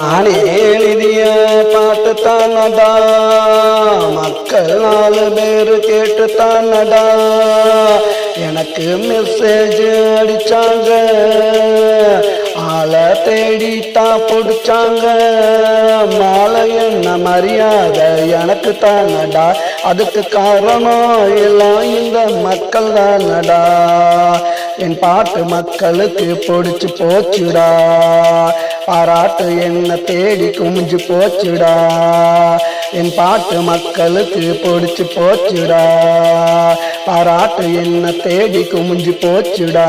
நானே எழுதிய பாட்டு தானடா, மக்கள் 4 பேர் கேட்டு தானடா எனக்கு மெசேஜ் அடிச்சாங்க, ஆளை தேடித்தான் பிடிச்சாங்க. மாலை என்ன மரியாதை எனக்கு தானடா, அதுக்கு காரணம் எல்லாம் இந்த மக்கள் தானடா. என் பாட்டு மக்களுக்கு பிடிச்சு போச்சுடா, பாராட்டு என்ன தேடி குமிஞ்சு போச்சுடா. என் பாட்டு மக்களுக்கு பிடிச்சு போச்சுடா, பாராட்டு என்ன தேடி குமிஞ்சு போச்சுடா.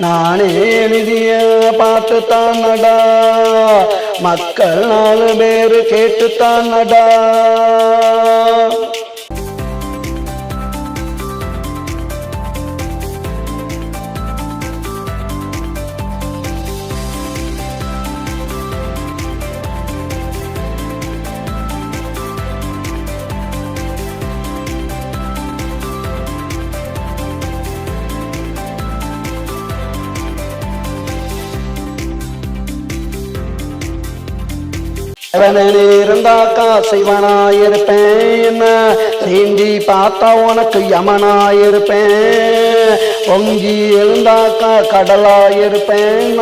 நானே எழுதிய பாட்டு தானடா, மக்கள் 4 பேர் கேட்டு தானடா. இருந்தாக்கா சிவனாயிருப்பேன், சீண்டி பார்த்தா உனக்கு யமனாயிருப்பேன். பொங்கி எழுந்தாக்கா கடலாயிருப்பேன்,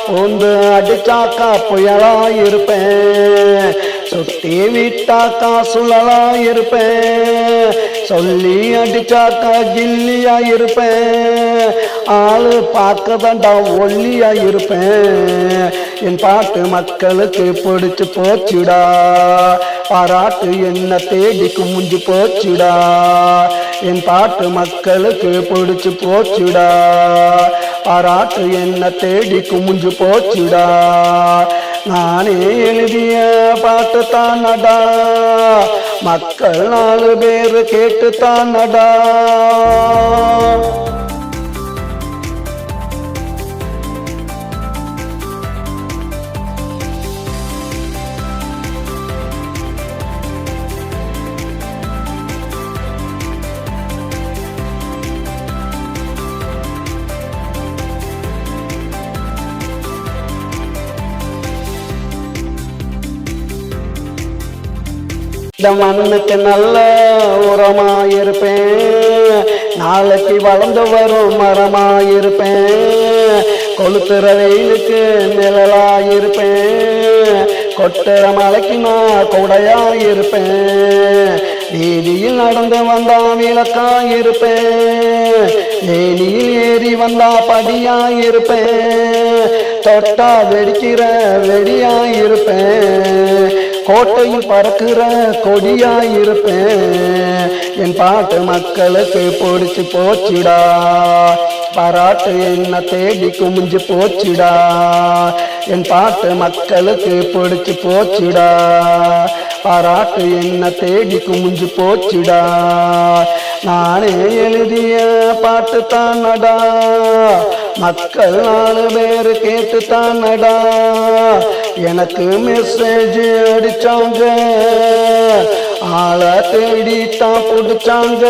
பூந்து அடிச்சாக்கா புயலாயிருப்பேன். சுத்தி விட்டாக்கா சுழலாயிருப்பேன், சொல்லி அடிச்சாக்கா ஜில்லியாயிருப்பேன். ஆளு பார்க்கதாண்டா ஒல்லியாயிருப்பேன். என் பாட்டு மக்களுக்கு பிடிச்சு போச்சுடா, பாராட்டு என்ன தேடி குமிஞ்சு போச்சுடா. என் பாட்டு மக்களுக்கு பிடிச்சு போச்சுடா, பாராட்டு என்ன தேடி குமிஞ்சு போச்சுடா. நானே எழுதிய பாட்டு தானடா, மக்கள் 4 பேர் கேட்டு தானடா. இந்த மண்ணுக்கு நல்ல உரமாயிருப்பேன், நாளைக்கு வளர்ந்து வரும் மரமாயிருப்பேன். கொளுத்துற வெயிலுக்கு நிழலாயிருப்பேன், கொட்டுற மலைக்கு நான் கொடையாயிருப்பேன். வீதியில் நடந்து வந்தா விளக்காயிருப்பேன், வேலியில் ஏறி வந்தா படியாயிருப்பேன். தொட்டா வெடிக்கிற வெடியாயிருப்பேன், கோட்டையில் பறக்கிற கொடியாயிருப்பேன். என் பாட்டு மக்களுக்கு பிடிச்சு போச்சுடா, பாராட்டு என்ன தேடி குமிஞ்சு போச்சுடா. என் பாட்டு மக்களுக்கு பிடிச்சு போச்சுடா, பாராட்டு என்ன தேடி குமிஞ்சு போச்சுடா. நானே எழுதிய பாட்டு தானடா, மக்கள் 4 பேர் கேட்டு தானடா எனக்கு மெசேஜ் அடிச்சாங்க, ஆளை தேடித்தான் பிடிச்சாங்க.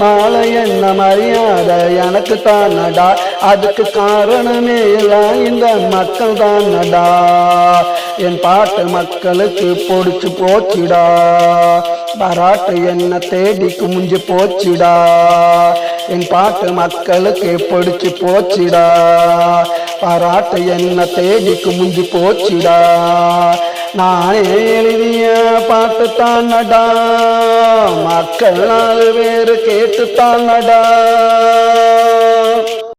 மாலை என்ன மரியாதை எனக்கு தானடா, அதுக்கு காரணமே எல்லாம் இந்த மக்கள் தானடா. என் பாட்டு மக்களுக்கு பிடிச்சு போச்சுடா, பாராட்டு என்ன தேடி குமிஞ்சு போச்சுடா. என் பாட்டு மக்களுக்கு பிடிச்சு போச்சுடா, பாராட்டு என்ன தேடி குமிஞ்சு போச்சுடா. நானே எழுதிய பாட்டு தானடா, மக்கள் 4 பேர் கேட்டு தானடா.